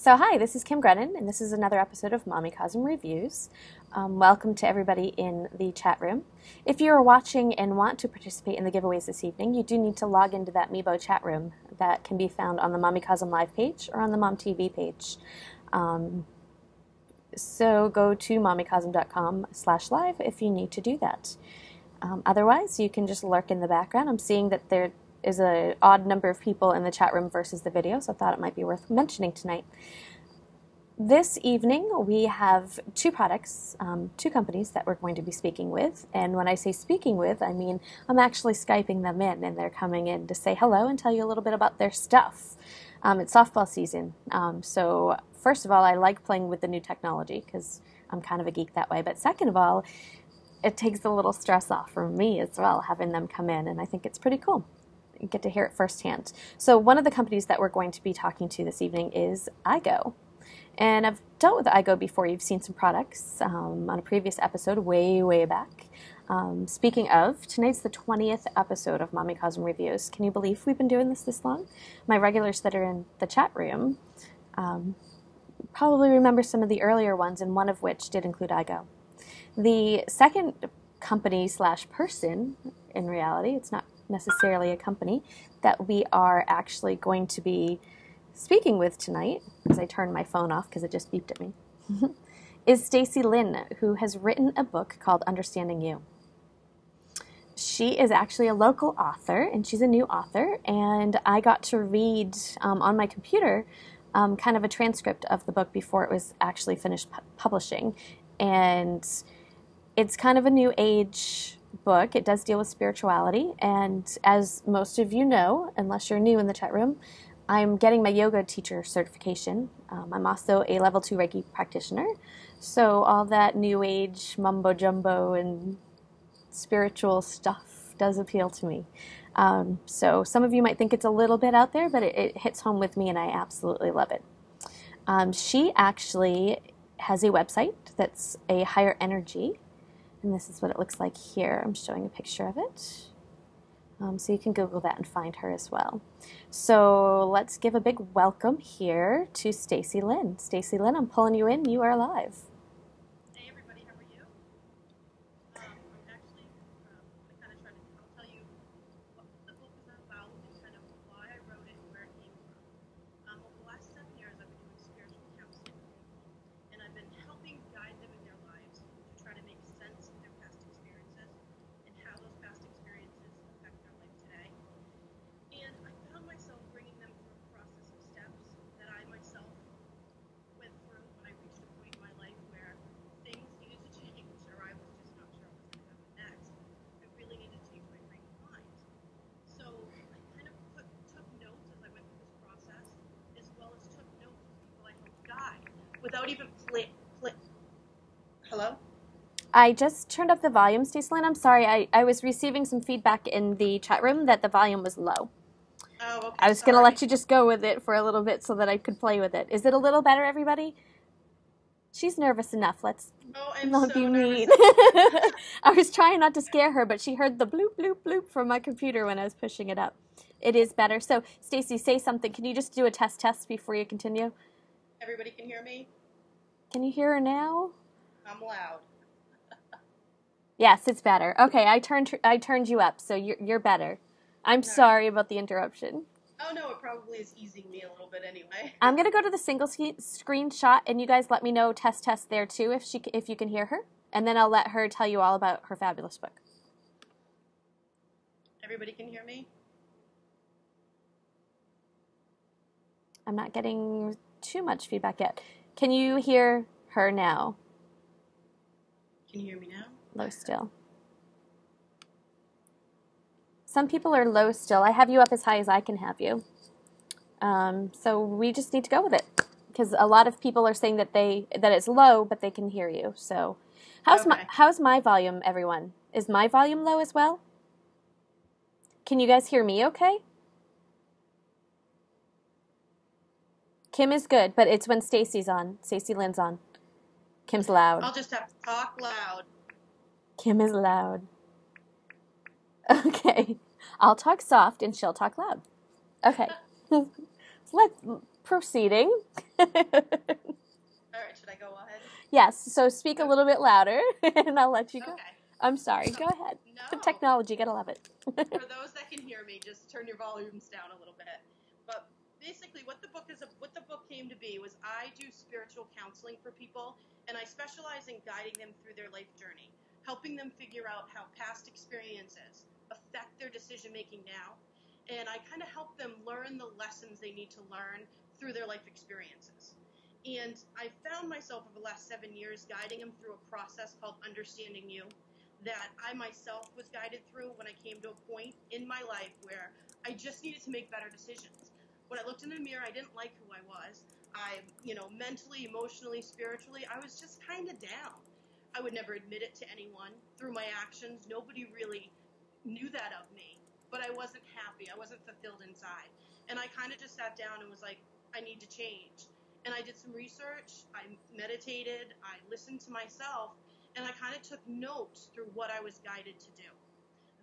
So hi, this is Kim Grenon, and this is another episode of Mommycosm Reviews. Welcome to everybody in the chat room. If you are watching and want to participate in the giveaways this evening, you do need to log into that Meebo chat room that can be found on the Mommycosm Live page or on the Mom TV page. So go to mommycosm.com/live if you need to do that. Otherwise, you can just lurk in the background. I'm seeing that there is an odd number of people in the chat room versus the video, so I thought it might be worth mentioning tonight. This evening, we have two products, two companies that we're going to be speaking with. And when I say speaking with, I mean I'm actually Skyping them in, and they're coming in to say hello and tell you a little bit about their stuff. It's softball season, so first of all, I like playing with the new technology because I'm kind of a geek that way. But second of all, it takes a little stress off from me as well, having them come in, and I think it's pretty cool. You get to hear it firsthand. So one of the companies that we're going to be talking to this evening is iGo. And I've dealt with iGo before. You've seen some products on a previous episode way back. Speaking of, tonight's the 20th episode of Mommycosm Reviews. Can you believe we've been doing this long? My regulars that are in the chat room probably remember some of the earlier ones, and one of which did include iGo. The second company / person, in reality, it's not necessarily a company, that we are actually going to be speaking with tonight, as I turned my phone off because it just beeped at me, is Stacy-Lynn, who has written a book called Understanding You. She is actually a local author, and she's a new author, and I got to read on my computer kind of a transcript of the book before it was actually finished publishing. And it's kind of a new age book. It does deal with spirituality, and as most of you know, unless you're new in the chat room, I'm getting my yoga teacher certification. I'm also a level 2 Reiki practitioner, so all that new age mumbo jumbo and spiritual stuff does appeal to me. So some of you might think it's a little bit out there, but it hits home with me, and I absolutely love it. She actually has a website that's a higher energy, and this is what it looks like here. I'm showing a picture of it. So you can Google that and find her as well. So let's give a big welcome here to Stacy-Lynn. Stacy-Lynn, I'm pulling you in. You are live. Hey everybody, how are you? I'm actually kind of trying to tell you what the book is about and kind of why I wrote it and where it came from. Over the last 7 years, I've been doing spiritual counseling with people, and I've been helping guide them in their lives to try to make sense of their past experiences and how those past experiences affect their life today. And I found myself bringing them through a process of steps that I myself went through when I reached a point in my life where things needed to change, or I was just not sure what was going to happen next. I really needed to change my frame of mind. So I kind of took notes as I went through this process, as well as took notes of people I helped die without even Hello? I just turned up the volume, Stacy-Lynn. I'm sorry. I was receiving some feedback in the chat room that the volume was low. Oh, okay. I was going to let you just go with it for a little bit so that I could play with it. Is it a little better, everybody? She's nervous enough. Let's not be mean. I was trying not to scare her, but she heard the bloop, bloop, bloop from my computer when I was pushing it up. It is better. So, Stacy, say something. Can you just do a test before you continue? Everybody can hear me? Can you hear her now? I'm loud. Yes, it's better. Okay, I turned you up, so you're better. I'm sorry about the interruption. Oh no, it probably is easing me a little bit anyway. I'm gonna go to the single screen shot, and you guys let me know test there too if you can hear her, and then I'll let her tell you all about her fabulous book. Everybody can hear me? I'm not getting too much feedback yet. Can you hear her now? Can you hear me now? Low still. Some people are low still. I have you up as high as I can have you. So we just need to go with it, because a lot of people are saying that it's low, but they can hear you. So how's my volume, everyone? Is my volume low as well? Can you guys hear me okay? Kim is good, but it's when Stacy's on. Stacy-Lynn's on. Kim's loud. I'll just have to talk loud. Kim is loud. Okay. I'll talk soft and she'll talk loud. Okay. Let's proceeding. All right, should I go ahead? Yes, so speak a little bit louder, and I'll let you go. Okay. I'm sorry, go ahead. No. Technology, gotta love it. For those that can hear me, just turn your volumes down a little bit. But basically, what the book came to be was I do spiritual counseling for people, and I specialize in guiding them through their life journey, helping them figure out how past experiences affect their decision making now, and I kind of help them learn the lessons they need to learn through their life experiences. And I found myself over the last 7 years guiding them through a process called Understanding You that I myself was guided through when I came to a point in my life where I just needed to make better decisions. When I looked in the mirror, I didn't like who I was. Mentally, emotionally, spiritually, I was just kind of down. I would never admit it to anyone. Through my actions, nobody really knew that of me, but I wasn't happy. I wasn't fulfilled inside. And I kind of just sat down and was like, I need to change. And I did some research, I meditated, I listened to myself, and I kind of took notes through what I was guided to do.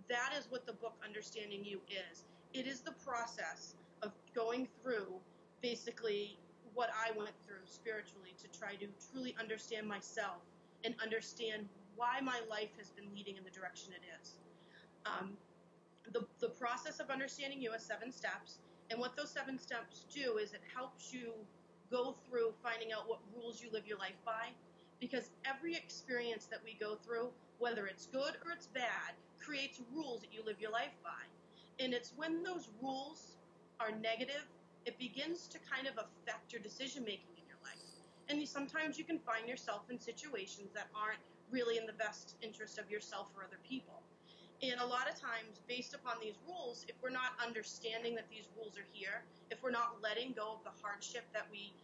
That is what the book Understanding You is. It is the process of going through basically what I went through spiritually to try to truly understand myself and understand why my life has been leading in the direction it is. The process of Understanding You has 7 steps, and what those 7 steps do is it helps you go through finding out what rules you live your life by, because every experience that we go through, whether it's good or it's bad, creates rules that you live your life by. And it's when those rules are negative, it begins to kind of affect your decision making in your life. And sometimes you can find yourself in situations that aren't really in the best interest of yourself or other people. And a lot of times, based upon these rules, if we're not understanding that these rules are here, if we're not letting go of the hardship that we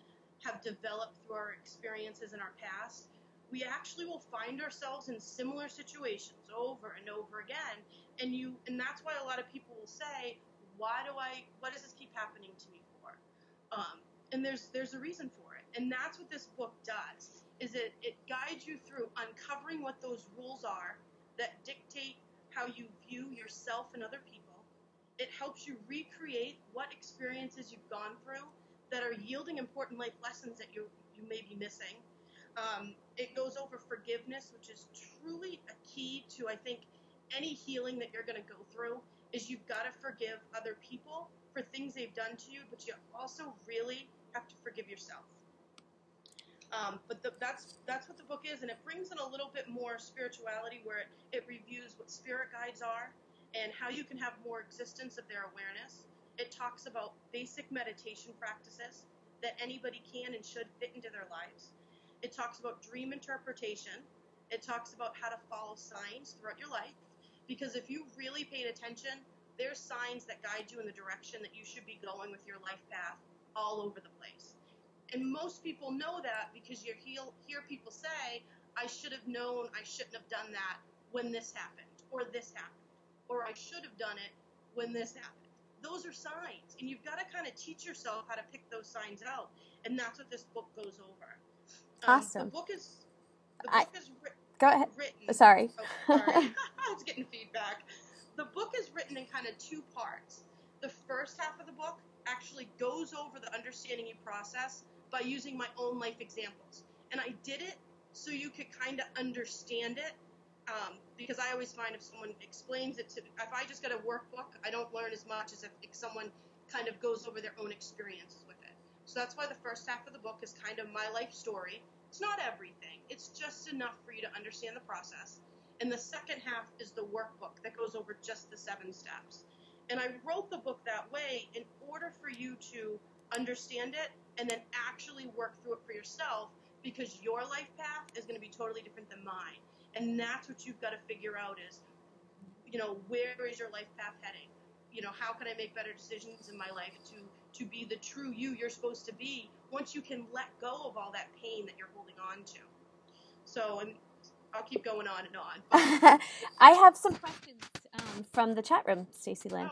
have developed through our experiences in our past, we actually will find ourselves in similar situations over and over again. And that's why a lot of people will say, what does this keep happening to me for? And there's a reason for it. And that's what this book does, is it guides you through uncovering what those rules are that dictate how you view yourself and other people. It helps you recreate what experiences you've gone through that are yielding important life lessons that you may be missing. It goes over forgiveness, which is truly a key to, I think, any healing that you're going to go through, is you've got to forgive other people for things they've done to you, but you also really have to forgive yourself. But that's what the book is, and it brings in a little bit more spirituality, where it reviews what spirit guides are and how you can have more existence of their awareness. It talks about basic meditation practices that anybody can and should fit into their lives. It talks about dream interpretation. It talks about how to follow signs throughout your life, because if you really paid attention, there's signs that guide you in the direction that you should be going with your life path all over the place. And most people know that because you hear people say, I should have known I shouldn't have done that when this happened, or this happened, or I should have done it when this happened. Those are signs, and you've got to kind of teach yourself how to pick those signs out, and that's what this book goes over. Awesome. The book is Go ahead. Written. Sorry. Oh, sorry. I was getting feedback. The book is written in kind of 2 parts. The first half of the book actually goes over the Understanding You process by using my own life examples. And I did it so you could kind of understand it, because I always find if someone explains it to me, if I just get a workbook, I don't learn as much as if someone kind of goes over their own experiences with it. So that's why the first half of the book is kind of my life story. It's not everything. It's just enough for you to understand the process. And the second half is the workbook that goes over just the 7 steps. And I wrote the book that way in order for you to understand it and then actually work through it for yourself, because your life path is going to be totally different than mine. And that's what you've got to figure out is, where is your life path heading? How can I make better decisions in my life to be the true you're supposed to be, once you can let go of all that pain that you're holding on to. So, and I'll keep going on and on. I have some questions from the chat room, Stacy-Lynn.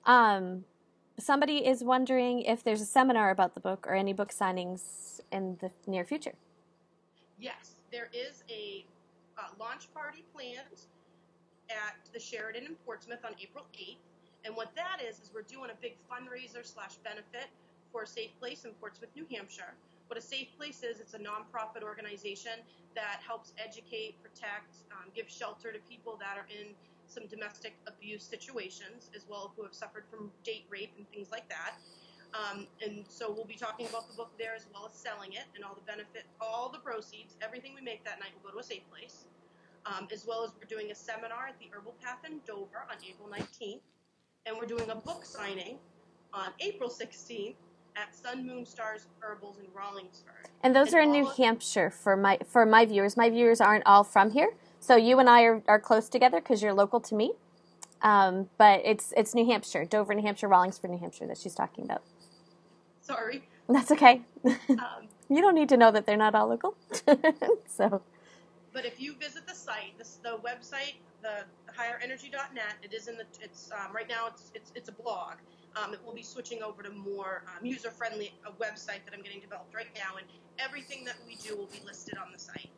Oh, okay. Somebody is wondering if there's a seminar about the book or any book signings in the near future. Yes, there is a launch party planned at the Sheridan in Portsmouth on April 8th. And what that is we're doing a big fundraiser / benefit for a safe place in Portsmouth, New Hampshire. What a safe place is, it's a nonprofit organization that helps educate, protect, give shelter to people that are in some domestic abuse situations, as well who have suffered from date rape and things like that. And so we'll be talking about the book there as well as selling it, and all the benefit, all the proceeds, everything we make that night will go to a safe place. As well as we're doing a seminar at the Herbal Path in Dover on April 19th. And we're doing a book signing on April 16th at Sun Moon Stars Herbals in Rollingsford. And those are in New Hampshire for my viewers. My viewers aren't all from here, so you and I are close together because you're local to me. But it's New Hampshire, Dover, New Hampshire, Rollingsford, New Hampshire that she's talking about. Sorry. That's okay. You don't need to know that they're not all local. So. But if you visit the site, the website, the higherenergy.net, it is right now it's a blog. It will be switching over to more user-friendly website that I'm getting developed right now, and everything that we do will be listed on the site.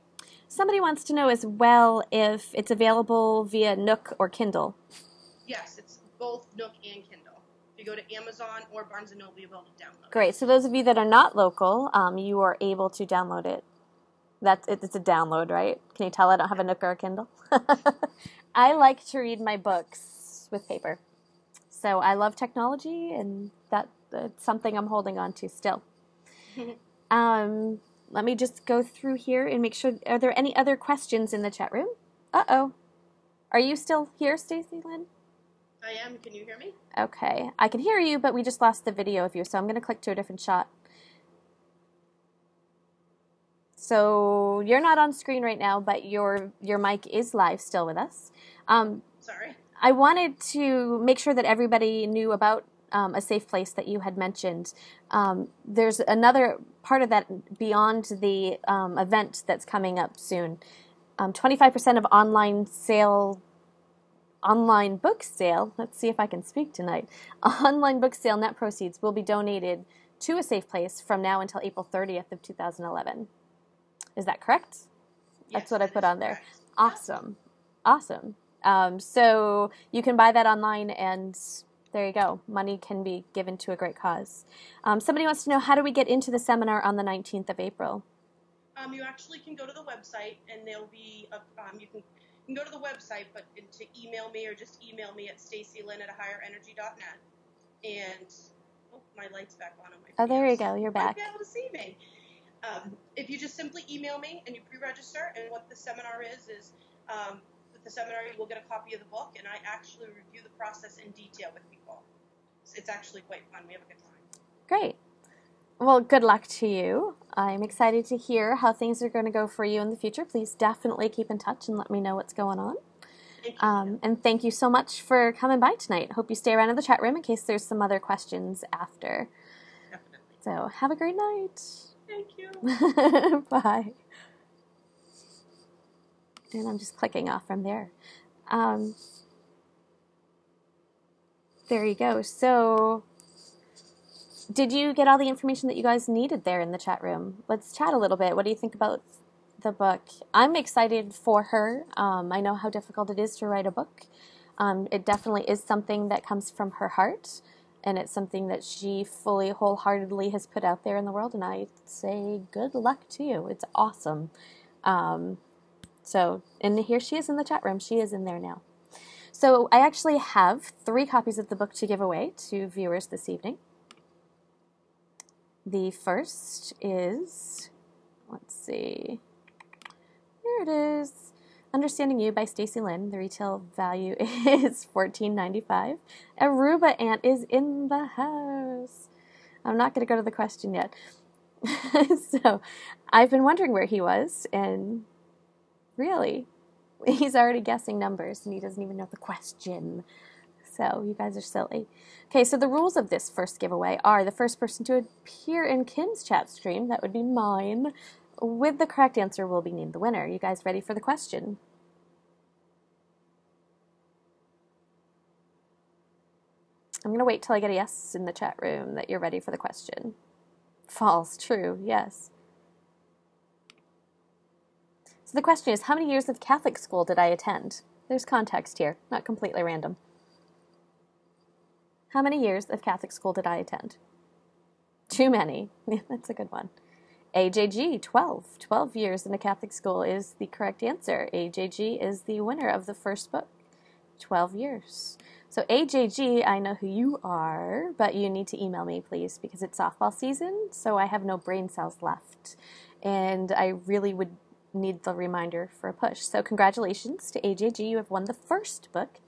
Somebody wants to know as well if it's available via Nook or Kindle. Yes, it's both Nook and Kindle. If you go to Amazon or Barnes & Noble, you'll be able to download it. Great. So those of you that are not local, you are able to download it. It's a download, right? Can you tell I don't have a Nook or a Kindle? I like to read my books with paper. So I love technology, and that's something I'm holding on to still. Let me just go through here and make sure. Are there any other questions in the chat room? Uh-oh. Are you still here, Stacy-Lynn? I am. Can you hear me? Okay. I can hear you, but we just lost the video of you, so I'm going to click to a different shot. So you're not on screen right now, but your mic is live still with us. Sorry. I wanted to make sure that everybody knew about a safe place that you had mentioned. There's another part of that beyond the event that's coming up soon. 25% of online book sale, let's see if I can speak tonight, online book sale net proceeds will be donated to a safe place from now until April 30th of 2011. Is that correct? Yes, that's what I put on there. Correct. Awesome. Awesome. So you can buy that online, and there you go. Money can be given to a great cause. Somebody wants to know, how do we get into the seminar on the 19th of April? You actually can go to the website, and there'll be you can go to the website, but to email me or just email me at Stacy-Lynn at higherenergy.net. And my light's back on my video. Oh, there you go. You're back. You'll be able to see me. If you just simply email me and you pre-register, and what the seminar is with the seminar you will get a copy of the book, and I actually review the process in detail with people. It's actually quite fun. We have a good time. Great. Well, good luck to you. I'm excited to hear how things are going to go for you in the future. Please definitely keep in touch and let me know what's going on. Thank you. And thank you so much for coming by tonight. Hope you stay around in the chat room in case there's some other questions after. Definitely. So have a great night. Thank you. Bye. And I'm just clicking off from there. There you go. So did you get all the information that you guys needed there in the chat room? Let's chat a little bit. What do you think about the book? I'm excited for her. I know how difficult it is to write a book. It definitely is something that comes from her heart, and it's something that she fully, wholeheartedly has put out there in the world, and I say good luck to you. It's awesome. And here she is in the chat room. She is in there now. So I actually have 3 copies of the book to give away to viewers this evening. The first is, let's see, here it is, Understanding You by Stacy-Lynn. The retail value is $14.95. Aruba Ant is in the house. I'm not going to go to the question yet. So I've been wondering where he was, and really, he's already guessing numbers, and he doesn't even know the question. So you guys are silly. Okay, so the rules of this first giveaway are the first person to appear in Kim's chat stream, that would be mine, with the correct answer will be named the winner. You guys ready for the question? I'm going to wait till I get a yes in the chat room that you're ready for the question. False. True. Yes. So the question is, how many years of Catholic school did I attend? There's context here, not completely random. How many years of Catholic school did I attend? Too many. Yeah, that's a good one. AJG, 12. 12 years in a Catholic school is the correct answer. AJG is the winner of the first book. 12 years. So AJG, I know who you are, but you need to email me, please, because it's softball season, so I have no brain cells left. And I really would need the reminder for a push. So congratulations to AJG. You have won the first book.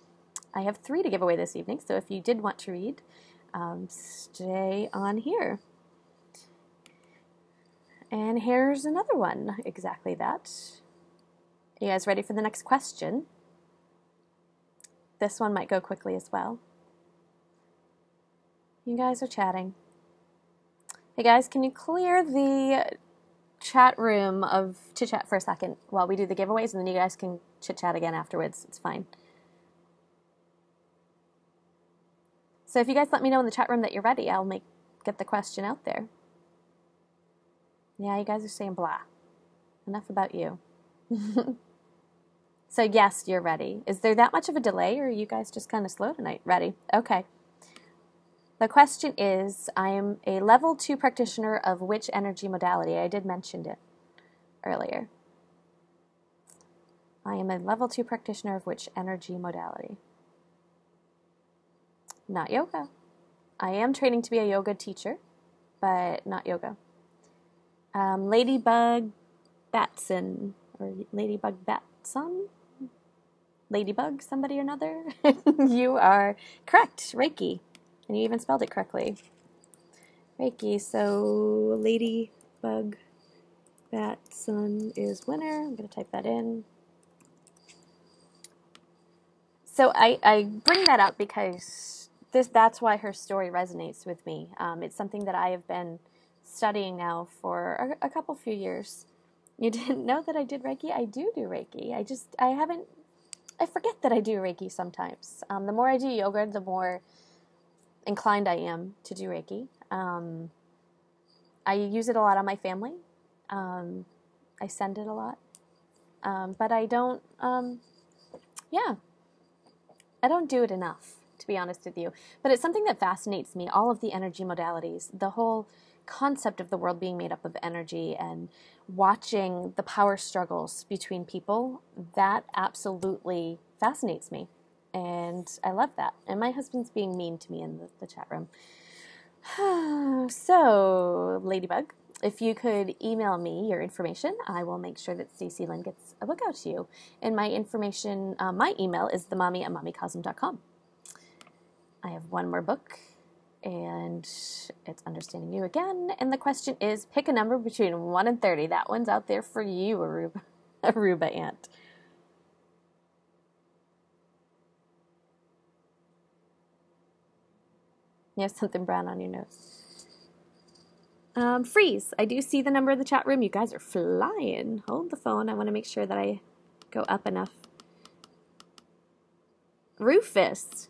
I have 3 to give away this evening, so if you did want to read, stay on here. And here's another one, exactly that. You guys ready for the next question? This one might go quickly as well. You guys are chatting. Hey guys, can you clear the chat room of chit-chat for a second while we do the giveaways, and then you guys can chit-chat again afterwards. It's fine. So if you guys let me know in the chat room that you're ready, I'll get the question out there. Yeah, you guys are saying blah. Enough about you. So yes, you're ready. Is there that much of a delay, or are you guys just kind of slow tonight? Ready? Okay. The question is, I am a level 2 practitioner of which energy modality? I did mention it earlier. I am a level 2 practitioner of which energy modality? Not yoga. I am training to be a yoga teacher, but not yoga. Ladybug Batson, or Ladybug Batson? Ladybug, somebody or another? You are correct, Reiki. And you even spelled it correctly. Reiki, so Ladybug Batson is winner. I'm going to type that in. So I bring that up because that's why her story resonates with me. It's something that I have been studying now for a few years. You didn't know that I did Reiki? I do Reiki. I forget that I do Reiki sometimes. The more I do yoga, the more inclined I am to do Reiki. I use it a lot on my family. I send it a lot. But I don't, I don't do it enough, to be honest with you. But it's something that fascinates me, all of the energy modalities, the whole concept of the world being made up of energy, and watching the power struggles between people, that absolutely fascinates me. And I love that. And my husband's being mean to me in the chat room. So, Ladybug, if you could email me your information, I will make sure that Stacy-Lynn gets a book out to you. And my information, my email is themommy@mommycosm.com. I have one more book, and it's Understanding You Again. And the question is, pick a number between 1 and 30. That one's out there for you, Aruba Ant. You have something brown on your nose. Freeze. I do see the number in the chat room. You guys are flying. Hold the phone. I want to make sure that I go up enough. Rufus.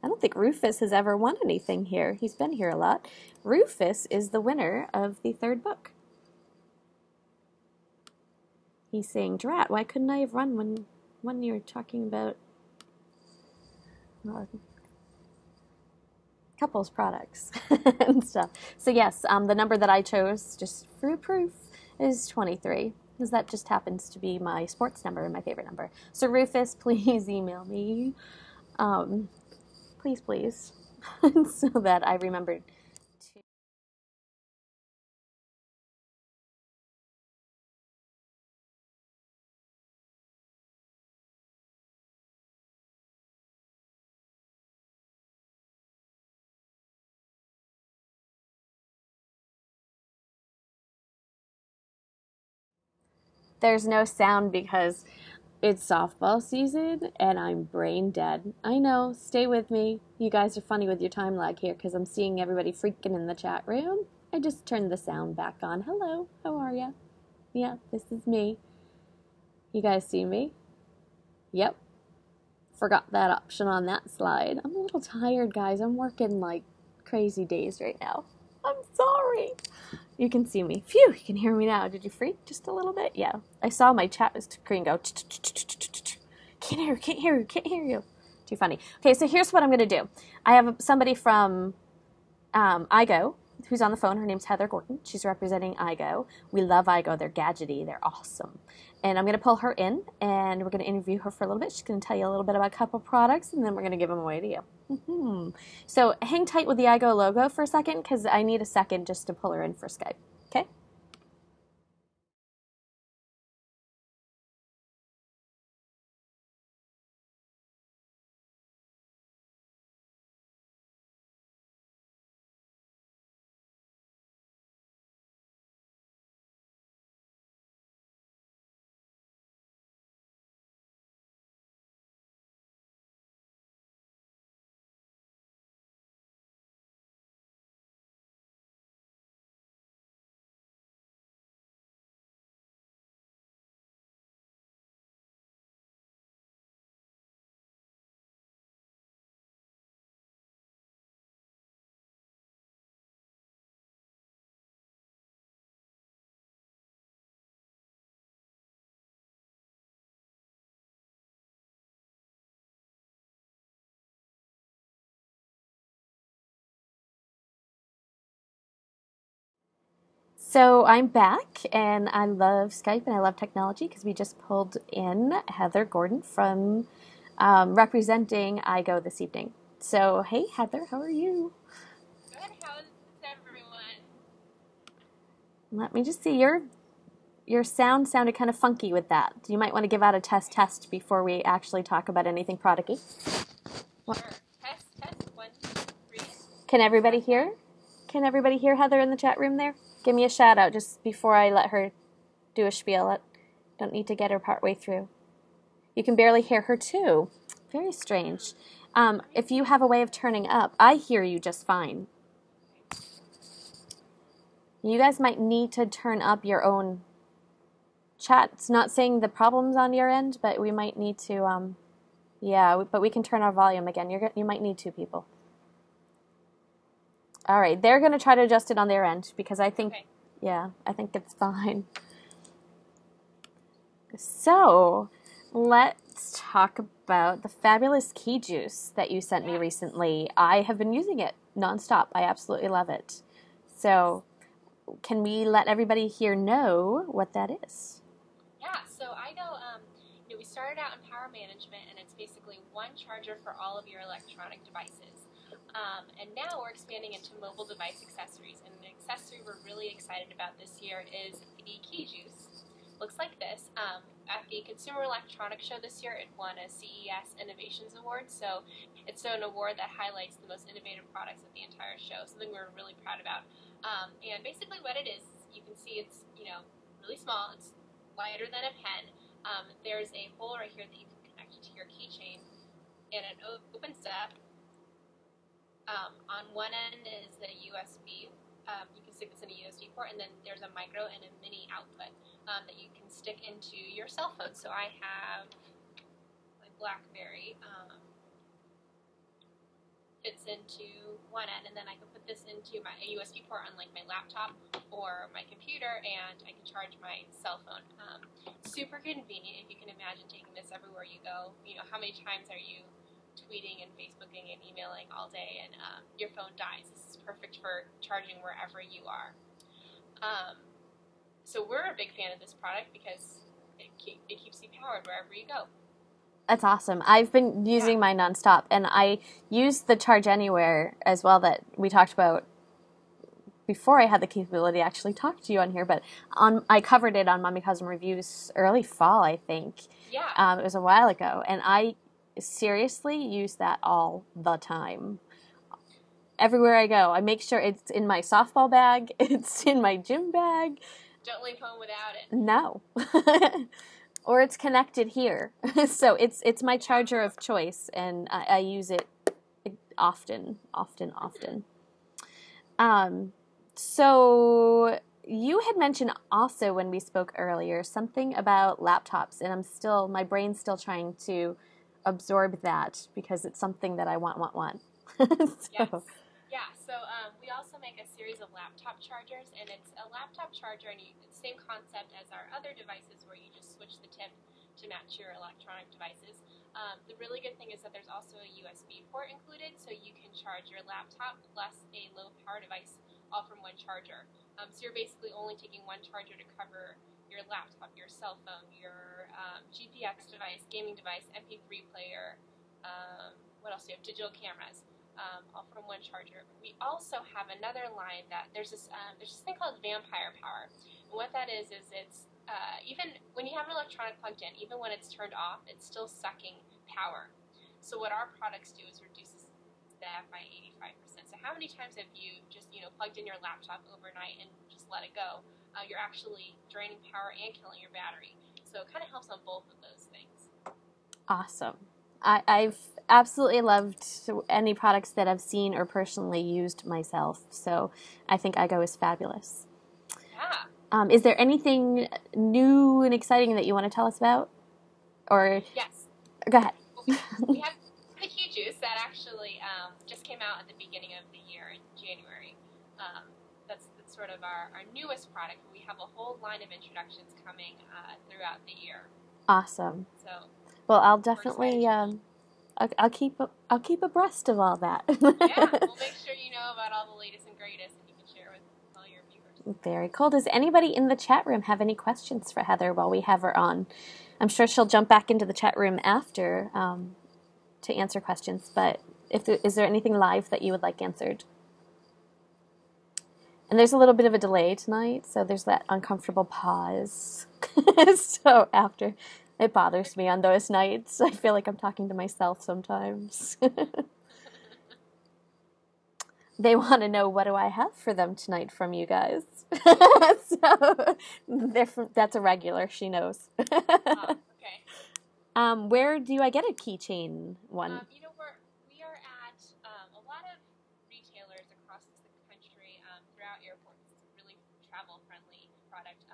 I don't think Rufus has ever won anything here. He's been here a lot. Rufus is the winner of the 3rd book. He's saying, Drat, why couldn't I have run when you were talking about couples products and stuff? So yes, the number that I chose, just for proof, is 23. Because that just happens to be my sports number and my favorite number. So Rufus, please email me. Please, so that I remembered to. There's no sound because it's softball season and I'm brain dead. I know, stay with me. You guys are funny with your time lag here because I'm seeing everybody freaking in the chat room. I just turned the sound back on. Hello, how are ya? Yeah, this is me. You guys see me? Yep. Forgot that option on that slide. I'm a little tired, guys. I'm working like crazy days right now. I'm sorry. You can see me. Phew, you can hear me now. Did you freak just a little bit? Yeah. I saw my chat screen go. Can't hear you. Too funny. Okay, so here's what I'm going to do. I have somebody from iGo who's on the phone. Her name's Heather Gordon. She's representing iGo. We love iGo. They're gadgety. They're awesome. And I'm going to pull her in, and we're going to interview her for a little bit. She's going to tell you a little bit about a couple products, and then we're going to give them away to you. So hang tight with the iGo logo for a second, because I need a second just to pull her in for Skype. Okay? So I'm back, and I love Skype and I love technology because we just pulled in Heather Gordon from representing iGo this evening. So, hey, Heather, how are you? Good. How's everyone? Let me just see. Your sound sounded kind of funky with that. You might want to give out a test before we actually talk about anything product-y. Sure. Test. 1, 2, 3. Can everybody hear? Can everybody hear Heather in the chat room there? Give me a shout out just before I let her do a spiel. Don't need to get her partway through. You can barely hear her too. Very strange. If you have a way of turning up, I hear you just fine. You guys might need to turn up your own chat. It's not saying the problem's on your end, but we might need to, but we can turn our volume again. You might need 2 people. All right, they're going to try to adjust it on their end because I think, I think it's fine. So, let's talk about the fabulous key juice that you sent me recently. I have been using it nonstop. I absolutely love it. So, can we let everybody here know what that is? Yeah, so iGo, we started out in power management, and it's basically one charger for all of your electronic devices. And now we're expanding into mobile device accessories, and the accessory we're really excited about this year is the key juice. Looks like this. At the Consumer Electronics Show this year, it won a CES Innovations Award, so it's an award that highlights the most innovative products of the entire show, something we're really proud about. And basically what it is, you can see it's, really small. It's lighter than a pen. There's a hole right here that you can connect to your keychain, and it opens up. On one end is the USB. You can stick this in a USB port, and then there's a micro and a mini output that you can stick into your cell phone. So I have my BlackBerry. Fits into one end, and then I can put this into a USB port on like my laptop or my computer, and I can charge my cell phone. Super convenient if you can imagine taking this everywhere you go. How many times are you tweeting and Facebooking and emailing all day, and your phone dies? This is perfect for charging wherever you are. So we're a big fan of this product because it keeps you powered wherever you go. That's awesome. I've been using mine nonstop, and I use the Charge Anywhere as well that we talked about before I had the capability to actually talk to you on here, but I covered it on Mommycosm Reviews early fall, I think. Yeah. It was a while ago, and I seriously use that all the time. Everywhere I go, I make sure it's in my softball bag, it's in my gym bag. Don't leave home without it. No. Or it's connected here. So it's my charger of choice, and I use it often. So you had mentioned also when we spoke earlier something about laptops, and my brain's still trying to absorb that because it's something that I want. Yes. Yeah, so we also make a series of laptop chargers, and it's a laptop charger, and it's the same concept as our other devices where you just switch the tip to match your electronic devices. The really good thing is that there's also a USB port included, so you can charge your laptop plus a low power device all from one charger. So you're basically only taking one charger to cover your laptop, your cell phone, your GPS device, gaming device, MP3 player. What else do you have? Digital cameras, all from one charger. We also have another line that there's this thing called Vampire Power, and what that is it's even when you have an electronic plugged in, even when it's turned off, it's still sucking power. So what our products do is reduces that by 85%. So how many times have you just plugged in your laptop overnight and just let it go? You're actually draining power and killing your battery. So it kind of helps on both of those things. Awesome. I've absolutely loved any products that I've seen or personally used myself. So I think iGo is fabulous. Yeah. Is there anything new and exciting that you want to tell us about? Or yes. Go ahead. We have the key juice that actually just came out at the beginning of the year in January. That's sort of our newest product. We have a whole line of introductions coming throughout the year. Awesome. So. Well, I'll definitely I'll keep abreast of all that. Yeah, we'll make sure you know about all the latest and greatest, and you can share with all your viewers. Very cool. Does anybody in the chat room have any questions for Heather while we have her on? I'm sure she'll jump back into the chat room after to answer questions. But is there anything live that you would like answered? And there's a little bit of a delay tonight, so there's that uncomfortable pause. So after. It bothers me on those nights. I feel like I'm talking to myself sometimes. They want to know, what do I have for them tonight from you guys? So that's a regular. She knows. Okay. Where do I get a keychain one? We are at a lot of retailers across the country, throughout airports. It's a really travel-friendly product.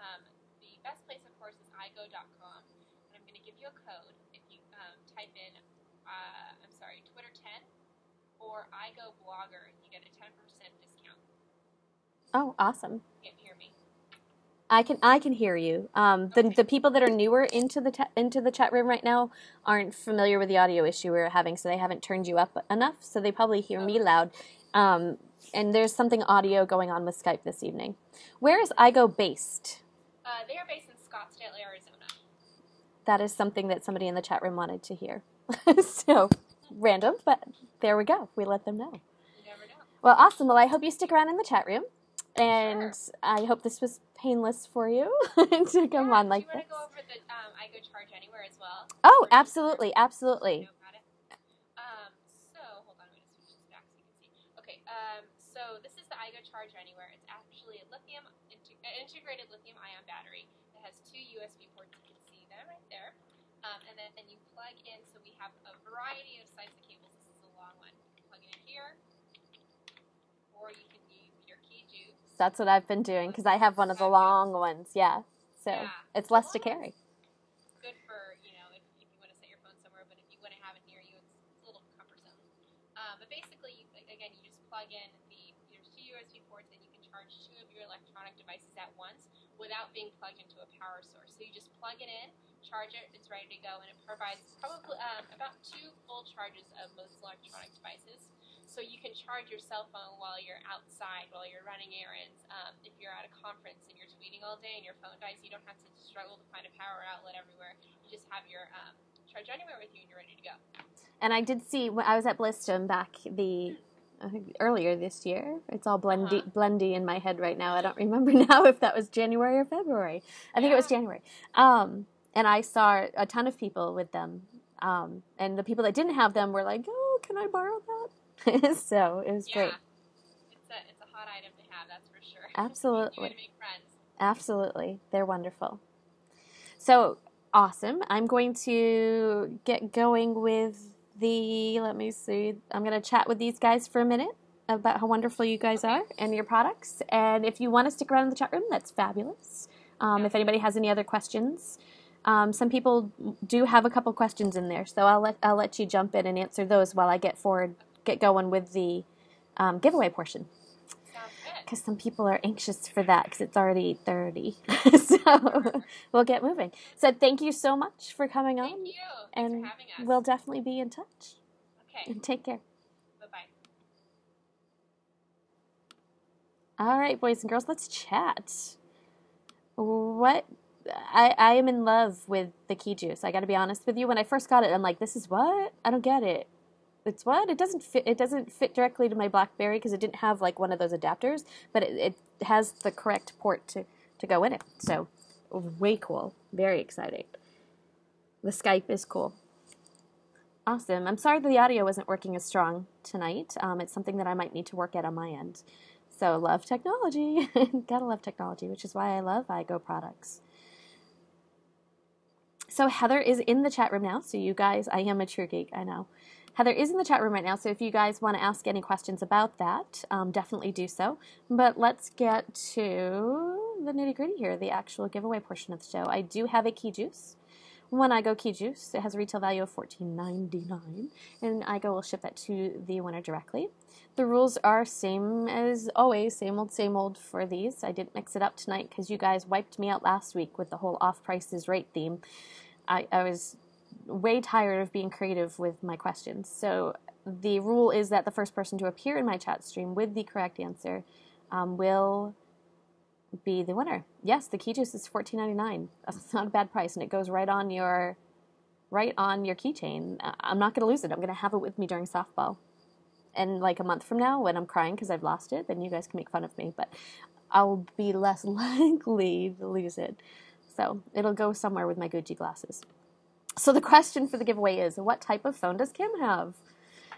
The best place, of course, is iGo.com. I'm going to give you a code. If you type in, Twitter 10 or iGo Blogger, you get a 10% discount. Oh, awesome! You can't hear me. I can hear you. Okay. The people that are newer into the chat room right now aren't familiar with the audio issue we're having, so they haven't turned you up enough. So they probably hear me loud. And there's something audio going on with Skype this evening. Where is iGo based? They are based in Scottsdale, Arizona. That is something that somebody in the chat room wanted to hear. So, random, but there we go. We let them know. You never know. Well, awesome. Well, I hope you stick around in the chat room. And Sure. I hope this was painless for you to come on like this. Do you want to go over the iGo Charge Anywhere as well? Oh, absolutely, absolutely. So, hold on, I'm going to switch this back so you can see. Okay, so this is the iGo Charge Anywhere. It's actually an integrated lithium-ion battery. It has 2 USB ports. You can see them right there. And then you plug in, so we have a variety of sizes of cables. This is a long one. Plug it in here, or you can use your key juice. That's what I've been doing, because I have one of the long ones, yeah. So it's less to carry. Good for, if you want to set your phone somewhere, but if you want to have it near you, it's a little cumbersome. But basically, you just plug in there's 2 USB ports, and you can charge 2 of your electronic devices at once without being plugged into a power source. So you just plug it in, charge it, it's ready to go, and it provides probably about 2 full charges of most electronic devices. So you can charge your cell phone while you're outside, while you're running errands. If you're at a conference and you're tweeting all day and your phone dies, you don't have to struggle to find a power outlet everywhere. You just have your Charge Anywhere with you and you're ready to go. And I did see, when I was at Blistum back earlier this year. It's all blendy in my head right now. I don't remember now if that was January or February. I think it was January. And I saw a ton of people with them. And the people that didn't have them were like, oh, can I borrow that? So it was great. It's a hot item to have, that's for sure. Absolutely. You're going to make friends. Absolutely. They're wonderful. So, awesome. I'm going to get going with let me see. I'm going to chat with these guys for a minute about how wonderful you guys are and your products. And if you want to stick around in the chat room, that's fabulous. If anybody has any other questions, some people do have a couple questions in there, so I'll let you jump in and answer those while I get going with the giveaway portion. Because some people are anxious for that because it's already 30. So we'll get moving. So thank you so much for coming on. Thank you. Thanks for having us. We'll definitely be in touch. Okay. And take care. Bye-bye. All right, boys and girls, let's chat. What? I am in love with the key juice. I got to be honest with you. When I first got it, I'm like, this is what? I don't get it. It's what? It doesn't fit. It doesn't fit directly to my BlackBerry because it didn't have like one of those adapters, but it has the correct port to go in it. So way cool. Very exciting. The Skype is cool. Awesome. I'm sorry that the audio wasn't working as strong tonight. It's something that I might need to work at on my end. So love technology. Gotta love technology, which is why I love iGo products. So Heather is in the chat room now. So you guys, I am a true geek, I know. Heather is in the chat room right now. So if you guys want to ask any questions about that, definitely do so. But let's get to the nitty gritty here, the actual giveaway portion of the show. I do have a key juice. One iGo key juice. It has a retail value of $14.99, and iGo will ship that to the winner directly. The rules are same as always, same old for these. I didn't mix it up tonight because you guys wiped me out last week with the whole off prices rate theme. I was way tired of being creative with my questions. So the rule is that the first person to appear in my chat stream with the correct answer will be the winner. Yes, the key juice is $14.99. That's not a bad price, and it goes right on your keychain. I'm not going to lose it. I'm going to have it with me during softball. And like a month from now, when I'm crying because I've lost it, then you guys can make fun of me, but I'll be less likely to lose it. So it'll go somewhere with my Gucci glasses. So the question for the giveaway is, what type of phone does Kim have?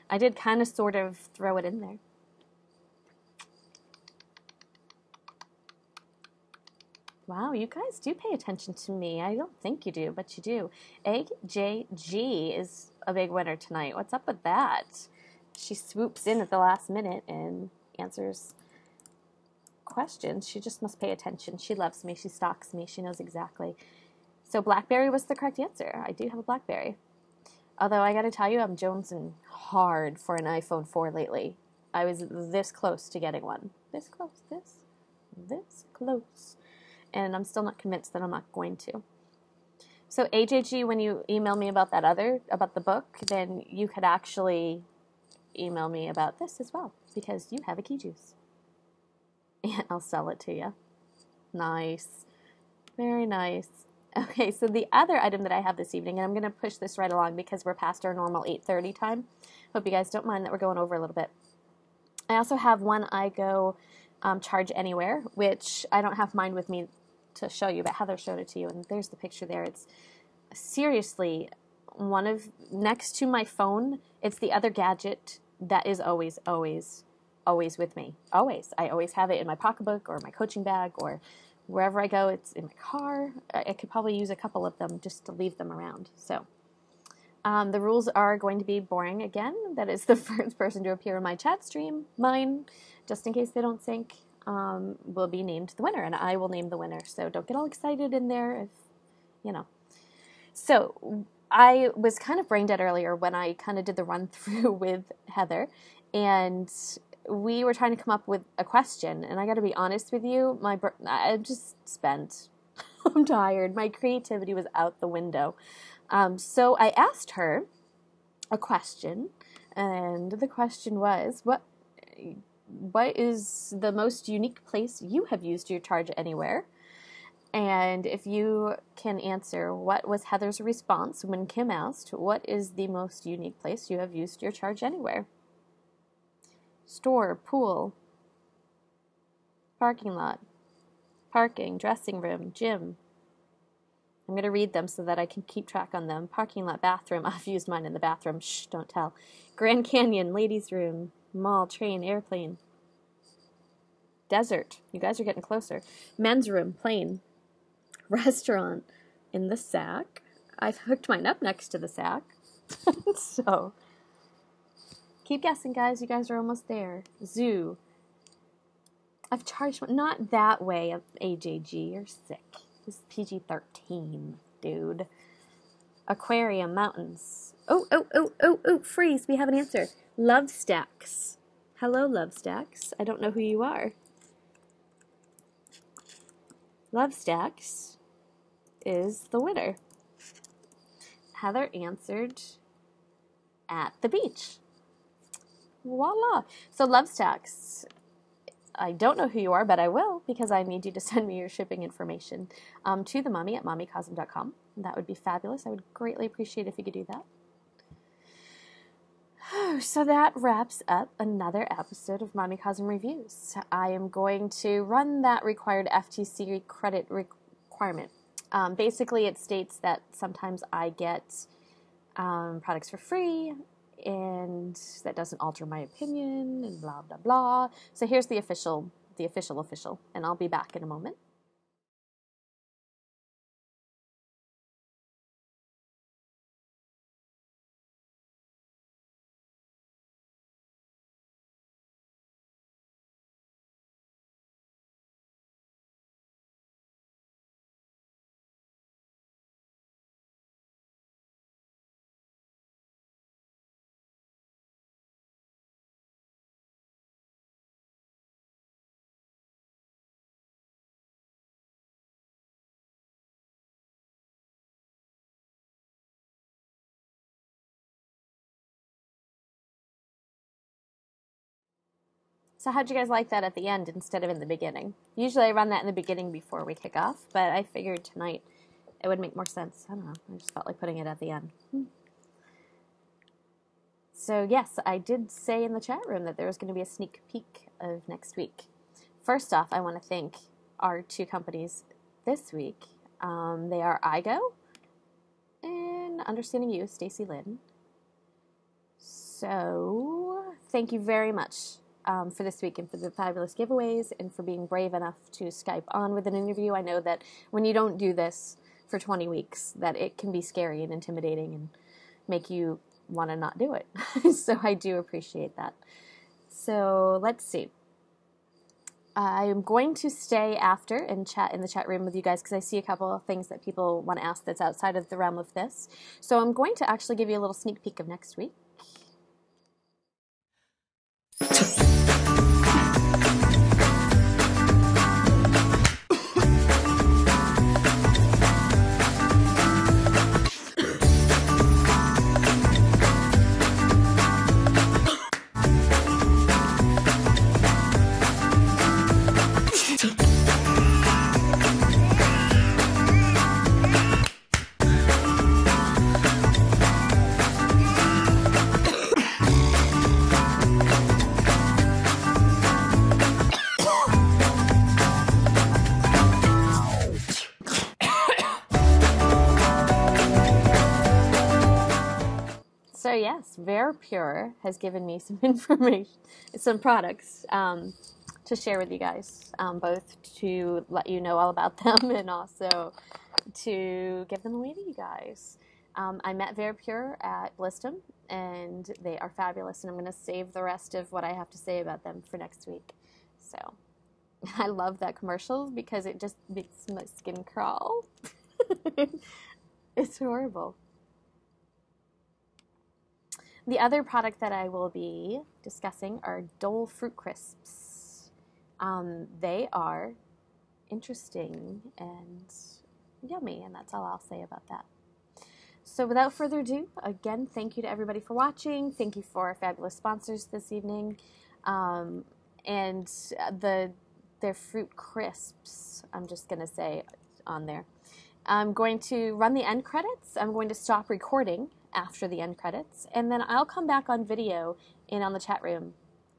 I did kind of sort of throw it in there. Wow, you guys do pay attention to me. I don't think you do, but you do. AJG is a big winner tonight. What's up with that? She swoops in at the last minute and answers questions. She just must pay attention. She loves me. She stalks me. She knows exactly. So BlackBerry was the correct answer. I do have a BlackBerry. Although I got to tell you, I'm jonesing hard for an iPhone 4 lately. I was this close to getting one. This close. This close. And I'm still not convinced that I'm not going to. So AJG, when you email me about about the book, then you could actually email me about this as well, because you have a key juice. And I'll sell it to you. Nice. Very nice. Okay, so the other item that I have this evening, and I'm going to push this right along because we're past our normal 8:30 time. Hope you guys don't mind that we're going over a little bit. I also have one iGo Charge Anywhere, which I don't have mine with me to show you, but Heather showed it to you, and there's the picture there. It's seriously one of, next to my phone, it's the other gadget that is always with me. Always. I always have it in my pocketbook or my coaching bag or wherever I go. It's in my car. I could probably use a couple of them just to leave them around. So the rules are going to be boring again. That is the first person to appear in my chat stream, mine, just in case they don't sync, will be named the winner, and I will name the winner. So don't get all excited in there if, you know. So I was kind of brain dead earlier when I kind of did the run through with Heather, and we were trying to come up with a question, and I got to be honest with you, I just spent. I'm tired. My creativity was out the window. So I asked her a question, and the question was, what is the most unique place you have used your Charge Anywhere? And if you can answer, what was Heather's response when Kim asked, what is the most unique place you have used your Charge Anywhere? Store, pool, parking lot, parking, dressing room, gym. I'm going to read them so that I can keep track on them. Parking lot, bathroom. I've used mine in the bathroom. Shh, don't tell. Grand Canyon, ladies' room, mall, train, airplane. Desert. You guys are getting closer. Men's room, plane. Restaurant, in the sack. I've hooked mine up next to the sack. So, keep guessing, guys. You guys are almost there. Zoo. I've charged, not that way, AJG. You're sick. This is PG-13, dude. Aquarium, mountains. Oh, freeze. We have an answer. Love Stacks. Hello, Love Stacks. I don't know who you are. Love Stacks is the winner. Heather answered at the beach. Voila. So Love Stacks I don't know who you are, but I will, because I need you to send me your shipping information to the mommy at mommycosm.com. That would be fabulous. I would greatly appreciate if you could do that. So that wraps up another episode of Mommycosm Reviews. I am going to run that required FTC credit requirement. Basically, it states that sometimes I get products for free, and that doesn't alter my opinion, and blah, blah, blah. So here's the official, and I'll be back in a moment. So how'd you guys like that at the end instead of in the beginning? Usually I run that in the beginning before we kick off, but I figured tonight it would make more sense. I don't know. I just felt like putting it at the end. So yes, I did say in the chat room that there was going to be a sneak peek of next week. First off, I want to thank our two companies this week. They are iGo and Understanding You, Stacy-Lynn. So thank you very much for this week and for the fabulous giveaways and for being brave enough to Skype on with an interview. I know that when you don't do this for 20 weeks, that it can be scary and intimidating and make you want to not do it. So I do appreciate that. So let's see. I am going to stay after and chat in the chat room with you guys because I see a couple of things that people want to ask that's outside of the realm of this. So I'm going to actually give you a little sneak peek of next week. So yes, VeriPure has given me some information, some products to share with you guys, both to let you know all about them and also to give them away to you guys. I met VeriPure at Blistum, and they are fabulous, and I'm going to save the rest of what I have to say about them for next week. So I love that commercial because it just makes my skin crawl. It's horrible. The other product that I will be discussing are Dole Fruit Crisps. They are interesting and yummy, and that's all I'll say about that. So without further ado, again, thank you to everybody for watching. Thank you for our fabulous sponsors this evening. And their fruit crisps, I'm just going to say on there. I'm going to run the end credits. I'm going to stop recording after the end credits, and then I'll come back on video and on the chat room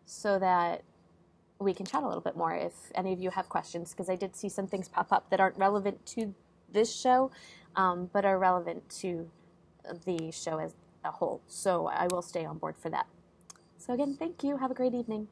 so that we can chat a little bit more if any of you have questions, because I did see some things pop up that aren't relevant to this show, but are relevant to the show as a whole. So I will stay on board for that. So again, thank you. Have a great evening.